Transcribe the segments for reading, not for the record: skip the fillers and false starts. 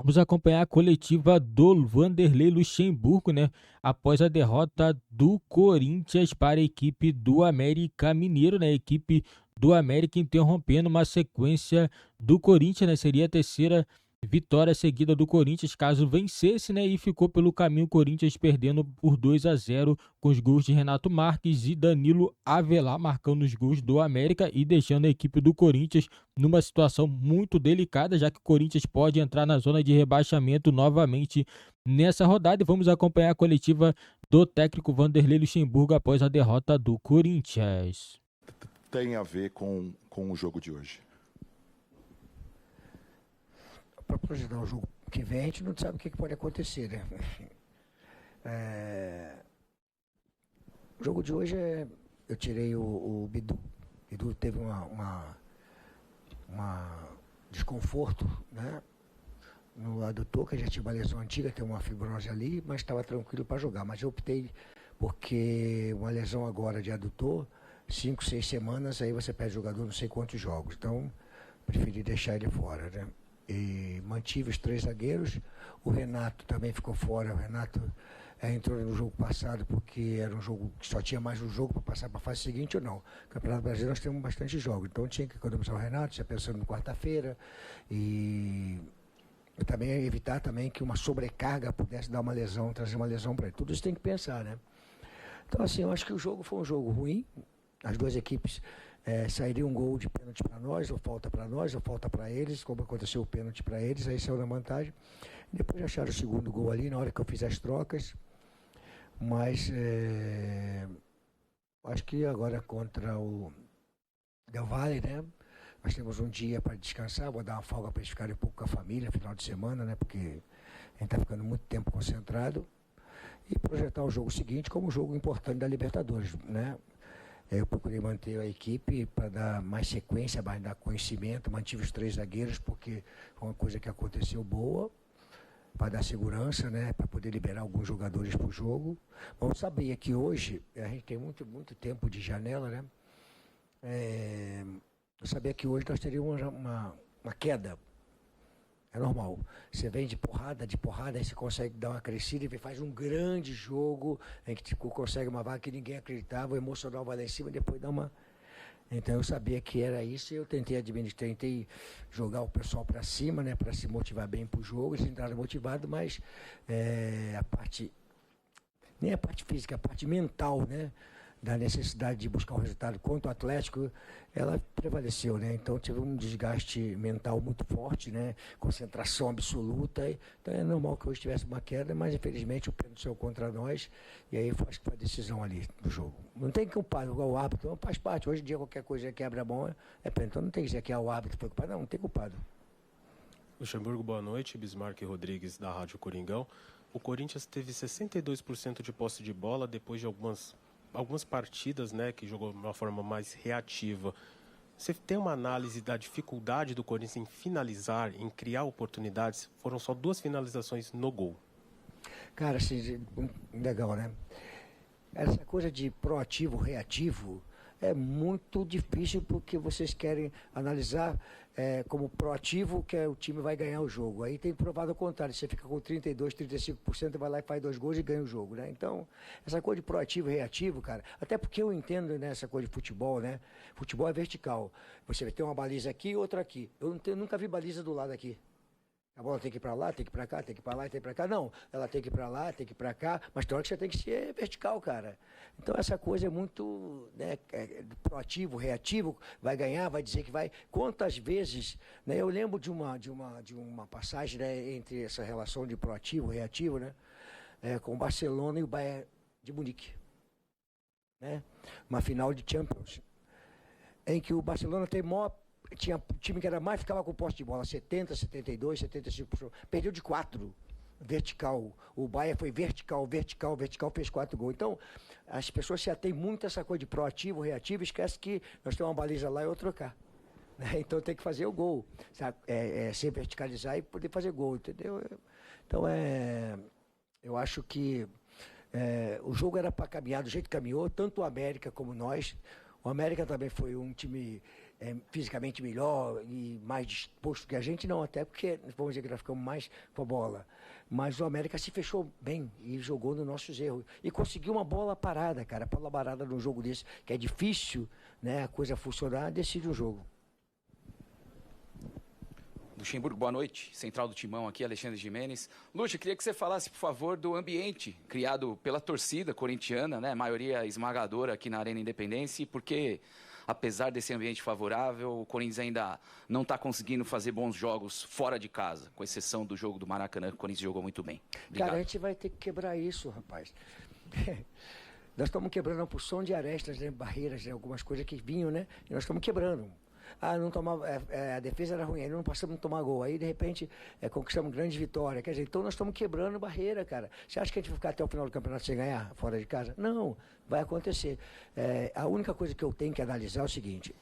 Vamos acompanhar a coletiva do Vanderlei Luxemburgo, né? Após a derrota do Corinthians para a equipe do América Mineiro, né? A equipe do América interrompendo uma sequência do Corinthians, né? Seria a terceira vitória seguida do Corinthians, caso vencesse, né? E ficou pelo caminho o Corinthians perdendo por 2-0 com os gols de Renato Marques e Danilo Avelar marcando os gols do América e deixando a equipe do Corinthians numa situação muito delicada, já que o Corinthians pode entrar na zona de rebaixamento novamente nessa rodada. E vamos acompanhar a coletiva do técnico Vanderlei Luxemburgo após a derrota do Corinthians. Tem a ver com o jogo de hoje? Para projetar o jogo que vem, a gente não sabe o que pode acontecer, né? O jogo de hoje eu tirei o Bidu. O Bidu teve uma desconforto, né? No adutor, que já tinha uma lesão antiga, tem uma fibrose ali, mas estava tranquilo para jogar. Mas eu optei porque uma lesão agora de adutor, 5, 6 semanas, aí você perde o jogador não sei quantos jogos. Então, preferi deixar ele fora, né? E mantive os 3 zagueiros. O Renato também ficou fora. O Renato entrou no jogo passado porque era um jogo que só tinha mais um jogo para passar para a fase seguinte ou não. No Campeonato Brasileiro nós temos bastante jogos, então tinha que economizar o Renato, já pensando em quarta-feira. E também evitar também que uma sobrecarga pudesse dar uma lesão, trazer uma lesão para ele. Tudo isso tem que pensar, né? Então, assim, eu acho que o jogo foi um jogo ruim. As duas equipes sairia um gol de pênalti para nós, ou falta para eles, como aconteceu o pênalti para eles, aí saiu na vantagem. Depois acharam o segundo gol ali, na hora que eu fiz as trocas. Mas acho que agora contra o Del Valle, né? Nós temos um dia para descansar, vou dar uma folga para eles ficarem um pouco com a família, final de semana, né? Porque a gente está ficando muito tempo concentrado. E projetar o jogo seguinte como um jogo importante da Libertadores, né? Eu procurei manter a equipe para dar mais sequência, mais dar conhecimento, mantive os 3 zagueiros, porque foi uma coisa que aconteceu boa, para dar segurança, né? Para poder liberar alguns jogadores para o jogo. Vamos saber que hoje, a gente tem muito tempo de janela, né? Eu sabia que hoje nós teríamos uma queda. É normal. Você vem de porrada, aí você consegue dar uma crescida e faz um grande jogo em que tipo, consegue uma vaga que ninguém acreditava, o emocional vai lá em cima e depois dá uma. Então eu sabia que era isso e eu tentei administrar, tentei jogar o pessoal para cima, né, para se motivar bem para o jogo. Eles entraram motivados, mas a parte, nem a parte física, a parte mental, né, da necessidade de buscar o resultado contra o Atlético, ela prevaleceu, né? Então tive um desgaste mental muito forte, né? Concentração absoluta. Então é normal que hoje tivesse uma queda, mas infelizmente o pênalti saiu contra nós e aí acho que foi a decisão ali do jogo. Não tem que culpar igual o árbitro, não faz parte. Hoje em dia qualquer coisa que abre a mão é pênalti. Então não tem que dizer que é o árbitro que foi culpado, não tem culpado. Luxemburgo, boa noite. Bismarck Rodrigues, da Rádio Coringão. O Corinthians teve 62% de posse de bola depois de algumas partidas, né, que jogou de uma forma mais reativa. Você tem uma análise da dificuldade do Corinthians em finalizar, em criar oportunidades? Foram só 2 finalizações no gol. Cara, assim, legal, né? Essa coisa de proativo, reativo, é muito difícil porque vocês querem analisar como proativo que o time vai ganhar o jogo. Aí tem provado o contrário, você fica com 32%, 35%, vai lá e faz 2 gols e ganha o jogo, né? Então, essa coisa de proativo e reativo, cara, até porque eu entendo nessa coisa de futebol, né? Futebol é vertical. Você vai ter uma baliza aqui e outra aqui. Eu nunca vi baliza do lado aqui. A bola tem que ir para lá, tem que ir para cá, tem que ir para lá e tem que ir para cá. Não, ela tem que ir para lá, tem que ir para cá, mas tem hora que você tem que ser vertical, cara. Então essa coisa é muito, né, proativo, reativo, vai ganhar, vai dizer que vai. Quantas vezes, né, eu lembro de uma passagem, né, entre essa relação de proativo, reativo, né, com o Barcelona e o Bayern de Munique, né, uma final de Champions, em que o Barcelona tem maior. Tinha time que era mais, ficava com posse de bola, 70, 72, 75%. Perdeu de 4, vertical. O Bayern foi vertical, fez 4 gols. Então, as pessoas se atêm muito a essa coisa de proativo, reativo, esquece que nós temos uma baliza lá e outra cá. Né? Então tem que fazer o gol. Sabe? Se verticalizar e poder fazer gol, entendeu? Então, eu acho que o jogo era para caminhar do jeito que caminhou, tanto o América como nós. O América também foi um time fisicamente melhor e mais disposto que a gente, não, até porque, vamos dizer que nós ficamos mais com a bola. Mas o América se fechou bem e jogou nos nossos erros. E conseguiu uma bola parada, cara. A bola parada num jogo desse, que é difícil, né, a coisa funcionar, decide o jogo. Luxemburgo, boa noite. Central do Timão aqui, Alexandre Gimenez. Luxa, queria que você falasse, por favor, do ambiente criado pela torcida corintiana, né? Maioria esmagadora aqui na Arena Independência, porque, apesar desse ambiente favorável, o Corinthians ainda não está conseguindo fazer bons jogos fora de casa, com exceção do jogo do Maracanã, que o Corinthians jogou muito bem. Obrigado. Cara, a gente vai ter que quebrar isso, rapaz. Nós estamos quebrando a porção de arestas, né, barreiras, né, algumas coisas que vinham, né? E nós estamos quebrando. Não tomava, a defesa era ruim, aí não passamos a tomar gol. Aí, de repente, conquistamos grande vitória. Quer dizer, então nós estamos quebrando barreira, cara. Você acha que a gente vai ficar até o final do campeonato sem ganhar, fora de casa? Não, vai acontecer. A única coisa que eu tenho que analisar é o seguinte: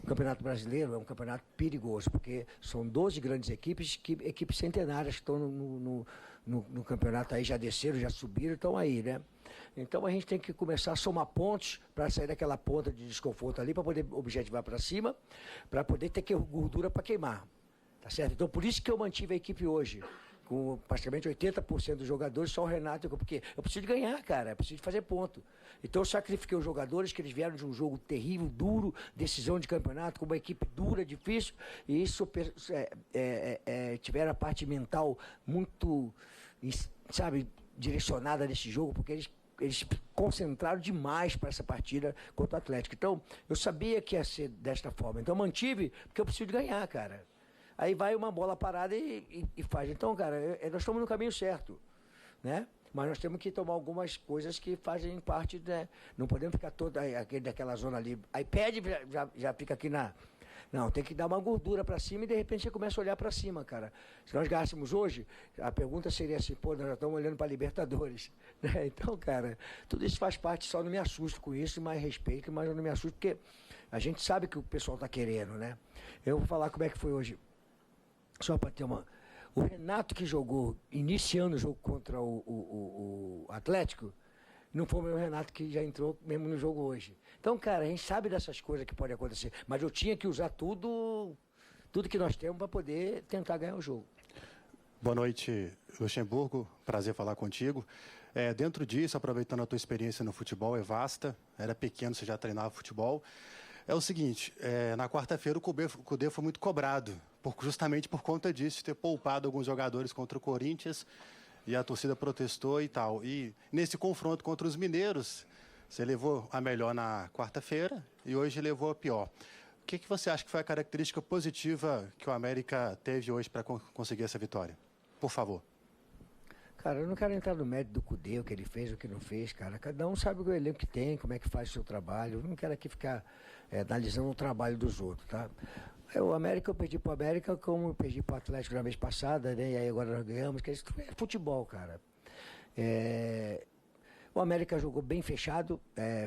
o Campeonato Brasileiro é um campeonato perigoso, porque são 12 grandes equipes, equipes centenárias que estão no campeonato aí, já desceram, já subiram, estão aí, né? Então a gente tem que começar a somar pontos para sair daquela ponta de desconforto ali, para poder objetivar para cima, para poder ter gordura para queimar. Tá certo? Então por isso que eu mantive a equipe hoje, com praticamente 80% dos jogadores, só o Renato, porque eu preciso de ganhar, cara, eu preciso de fazer ponto. Então eu sacrifiquei os jogadores, que eles vieram de um jogo terrível, duro, decisão de campeonato, com uma equipe dura, difícil, e isso tiveram a parte mental muito, sabe, direcionada nesse jogo, porque eles concentraram demais para essa partida contra o Atlético. Então, eu sabia que ia ser desta forma. Então, eu mantive, porque eu preciso de ganhar, cara. Aí vai uma bola parada e faz. Então, cara, nós estamos no caminho certo, né? Mas nós temos que tomar algumas coisas que fazem parte, né? Não podemos ficar toda daquela zona ali. Aí pede, já fica aqui na... Não, tem que dar uma gordura para cima e de repente você começa a olhar para cima, cara. Se nós ganhássemos hoje, a pergunta seria assim, pô, nós já estamos olhando para Libertadores. Né? Então, cara, tudo isso faz parte, só não me assusto com isso, mais respeito, mas eu não me assusto porque a gente sabe que o pessoal está querendo, né? Eu vou falar como é que foi hoje. Só para ter uma... O Renato que jogou, iniciando o jogo contra o Atlético, não foi o meu Renato que já entrou mesmo no jogo hoje. Então, cara, a gente sabe dessas coisas que podem acontecer, mas eu tinha que usar tudo que nós temos para poder tentar ganhar o jogo. Boa noite, Luxemburgo. Prazer falar contigo. Dentro disso, aproveitando a tua experiência no futebol, é vasta. Era pequeno, você já treinava futebol. É o seguinte, na quarta-feira o Cudê foi muito cobrado, justamente por conta disso, ter poupado alguns jogadores contra o Corinthians, e a torcida protestou e tal. E nesse confronto contra os mineiros, você levou a melhor na quarta-feira e hoje levou a pior. O que você acha que foi a característica positiva que o América teve hoje para conseguir essa vitória? Por favor. Cara, eu não quero entrar no mérito do Cudê, o que ele fez, o que não fez, cara. Cada um sabe o elenco que tem, como é que faz o seu trabalho. Eu não quero aqui ficar analisando o trabalho dos outros, tá? O América, eu perdi para o América como eu perdi para o Atlético na vez passada, né? E aí agora nós ganhamos, que isso é futebol, cara. O América jogou bem fechado,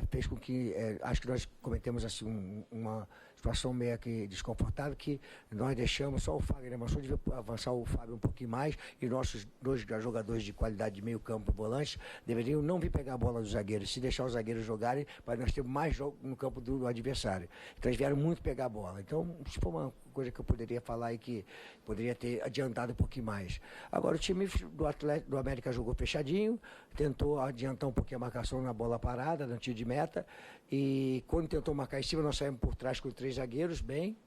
fez com que, acho que nós cometemos assim uma situação meio que desconfortável, que nós deixamos só o Fagner, mas só devia avançar o Fábio um pouquinho mais, e nossos dois jogadores de qualidade de meio campo, volantes, deveriam não vir pegar a bola dos zagueiros, se deixar os zagueiros jogarem, para nós termos mais jogo no campo do adversário. Então eles vieram muito pegar a bola. Então, isso foi uma coisa que eu poderia falar e que poderia ter adiantado um pouquinho mais. Agora, o time do América jogou fechadinho, tentou adiantar um pouquinho a marcação na bola parada, no tiro de meta, e quando tentou marcar em cima, nós saímos por trás com 3 zagueiros, bem.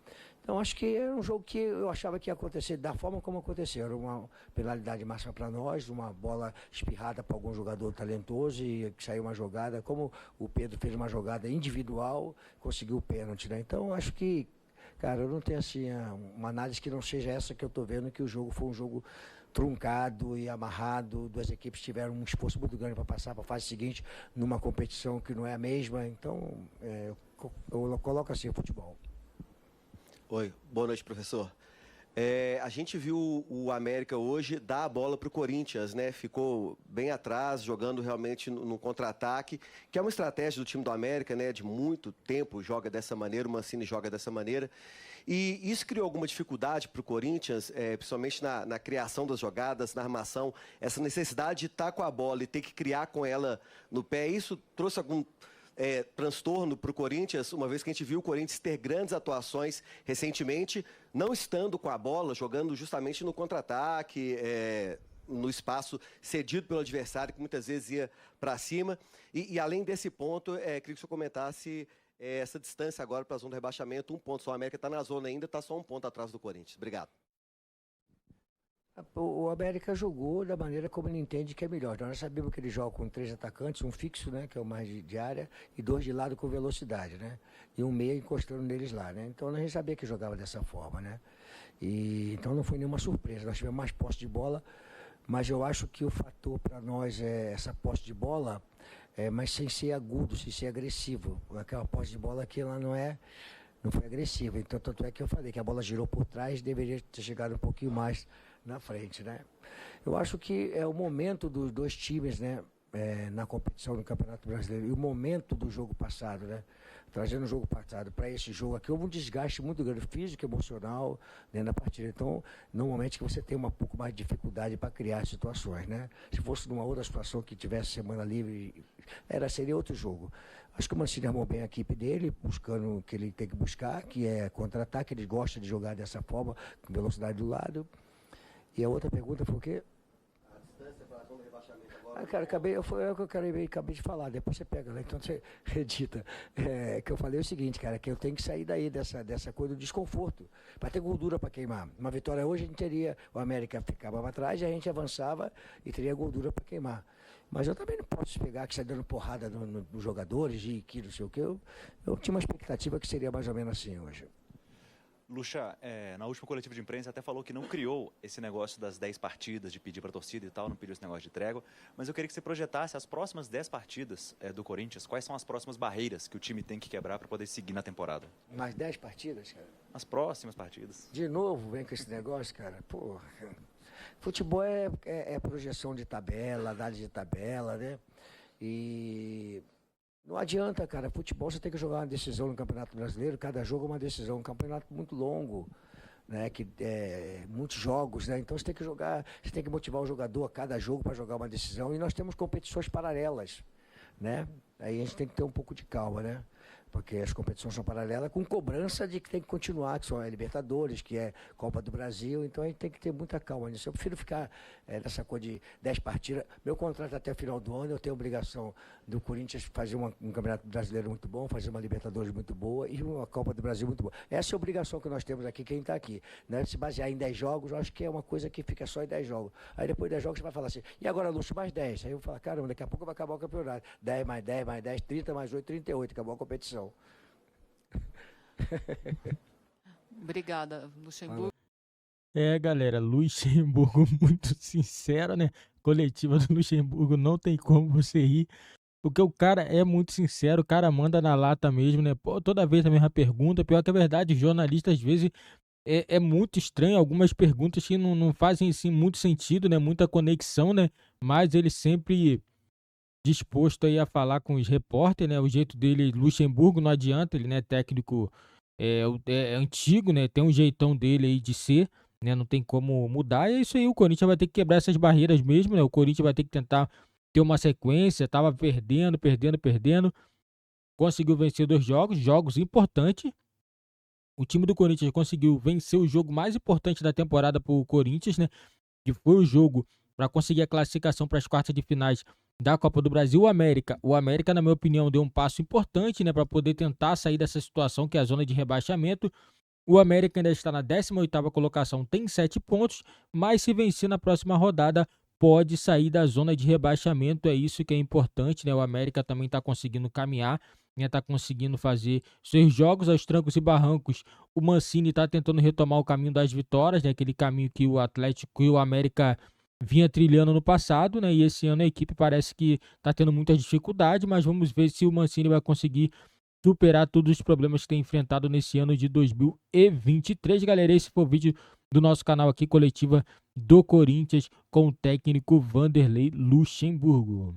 Então, acho que era um jogo que eu achava que ia acontecer da forma como aconteceu. Era uma penalidade máxima para nós, uma bola espirrada para algum jogador talentoso e que saiu uma jogada, como o Pedro fez uma jogada individual, conseguiu o pênalti, né? Então, acho que, cara, eu não tenho assim uma análise que não seja essa que eu estou vendo, que o jogo foi um jogo truncado e amarrado, duas equipes tiveram um esforço muito grande para passar para a fase seguinte numa competição que não é a mesma. Então, eu coloco assim o futebol. Oi, boa noite, professor. A gente viu o América hoje dar a bola para o Corinthians, né? Ficou bem atrás, jogando realmente no contra-ataque, que é uma estratégia do time do América, né? De muito tempo joga dessa maneira, o Mancini joga dessa maneira. E isso criou alguma dificuldade para o Corinthians, principalmente na criação das jogadas, na armação, essa necessidade de estar com a bola e ter que criar com ela no pé. Isso trouxe transtorno para o Corinthians, uma vez que a gente viu o Corinthians ter grandes atuações recentemente, não estando com a bola, jogando justamente no contra-ataque, no espaço cedido pelo adversário, que muitas vezes ia para cima. E além desse ponto, queria que o senhor comentasse essa distância agora para a zona do rebaixamento, 1 ponto só. A América está na zona ainda, está só 1 ponto atrás do Corinthians. Obrigado. O América jogou da maneira como ele entende que é melhor. Então, nós sabemos que ele joga com 3 atacantes, um fixo, né, que é o mais de área, e 2 de lado com velocidade, né? E um meia encostando neles lá, né? Então a gente sabia que jogava dessa forma, né? Então não foi nenhuma surpresa. Nós tivemos mais posse de bola, mas eu acho que o fator para nós é essa posse de bola, mas sem ser agudo, sem ser agressivo. Aquela posse de bola que ela não foi agressiva. Então, tanto é que eu falei que a bola girou por trás, deveria ter chegado um pouquinho mais na frente, né? Eu acho que é o momento dos 2 times, né, na competição do Campeonato Brasileiro, e o momento do jogo passado, né? Trazendo o jogo passado para esse jogo aqui, houve um desgaste muito grande, físico e emocional, dentro da partida. Então, normalmente que você tem um pouco mais de dificuldade para criar situações, né? Se fosse numa outra situação que tivesse semana livre, seria outro jogo. Acho que o Mancini armou bem a equipe dele, buscando o que ele tem que buscar, que é contra-ataque. Ele gosta de jogar dessa forma, com velocidade do lado. E a outra pergunta foi o quê? A distância para a zona do rebaixamento agora. Cara, acabei de falar, depois você pega, né? Então você edita. Que eu falei o seguinte, cara, que eu tenho que sair daí dessa coisa do desconforto, para ter gordura para queimar. Uma vitória hoje, a gente teria, o América ficava para trás, e a gente avançava e teria gordura para queimar. Mas eu também não posso pegar que sai dando porrada nos jogadores e que não sei o que. Eu tinha uma expectativa que seria mais ou menos assim hoje. Lucha, na última coletiva de imprensa até falou que não criou esse negócio das 10 partidas, de pedir para a torcida e tal, não pediu esse negócio de trégua, mas eu queria que você projetasse as próximas 10 partidas do Corinthians. Quais são as próximas barreiras que o time tem que quebrar para poder seguir na temporada? Mais 10 partidas, cara? As próximas partidas. De novo, vem com esse negócio, cara. Pô, futebol é projeção de tabela, análise de tabela, né? E não adianta, cara. Futebol você tem que jogar uma decisão no Campeonato Brasileiro, cada jogo é uma decisão. Um campeonato muito longo, né? Muitos jogos, né? Então você tem que jogar, você tem que motivar o jogador a cada jogo para jogar uma decisão. E nós temos competições paralelas, né? Aí a gente tem que ter um pouco de calma, né? Porque as competições são paralelas, com cobrança de que tem que continuar, que são a Libertadores, que é Copa do Brasil. Então a gente tem que ter muita calma nisso. Eu prefiro ficar nessa coisa de 10 partidas. Meu contrato até o final do ano, eu tenho a obrigação do Corinthians fazer um Campeonato Brasileiro muito bom, fazer uma Libertadores muito boa e uma Copa do Brasil muito boa. Essa é a obrigação que nós temos aqui, quem está aqui. Né? Se basear em 10 jogos, eu acho que é uma coisa que fica só em 10 jogos. Aí depois de 10 jogos você vai falar assim, e agora, Lúcio, mais 10? Aí eu vou falar, caramba, daqui a pouco vai acabar o campeonato. 10 mais 10 mais 10, 30 mais 8, 38, acabou a competição. Obrigada, Luxemburgo. Galera, Luxemburgo muito sincero, né? Coletiva do Luxemburgo, não tem como você ir, porque o cara é muito sincero, o cara manda na lata mesmo, né? Pô, toda vez a mesma pergunta, pior que a verdade, os jornalistas às vezes é muito estranho, algumas perguntas que não fazem assim, muito sentido, né? Muita conexão, né? Mas ele sempre disposto aí a falar com os repórteres, né? O jeito dele, Luxemburgo, não adianta, ele, né, técnico é antigo, né? Tem um jeitão dele aí de ser, né? Não tem como mudar. E é isso aí, o Corinthians vai ter que quebrar essas barreiras mesmo, né? O Corinthians vai ter que tentar ter uma sequência, tava perdendo, conseguiu vencer 2 jogos importantes. O time do Corinthians conseguiu vencer o jogo mais importante da temporada para o Corinthians, né? Que foi o jogo para conseguir a classificação para as quartas de finais da Copa do Brasil. O América, na minha opinião, deu um passo importante, né, para poder tentar sair dessa situação que é a zona de rebaixamento. O América ainda está na 18ª colocação, tem 7 pontos, mas se vencer na próxima rodada, pode sair da zona de rebaixamento. É isso que é importante, né? O América também está conseguindo caminhar, né, está conseguindo fazer seus jogos aos trancos e barrancos. O Mancini está tentando retomar o caminho das vitórias, né, aquele caminho que o Atlético e o América vinha trilhando no passado, né? E esse ano a equipe parece que está tendo muita dificuldade, mas vamos ver se o Mancini vai conseguir superar todos os problemas que tem enfrentado nesse ano de 2023. Galera, esse foi o vídeo do nosso canal aqui, coletiva do Corinthians com o técnico Vanderlei Luxemburgo.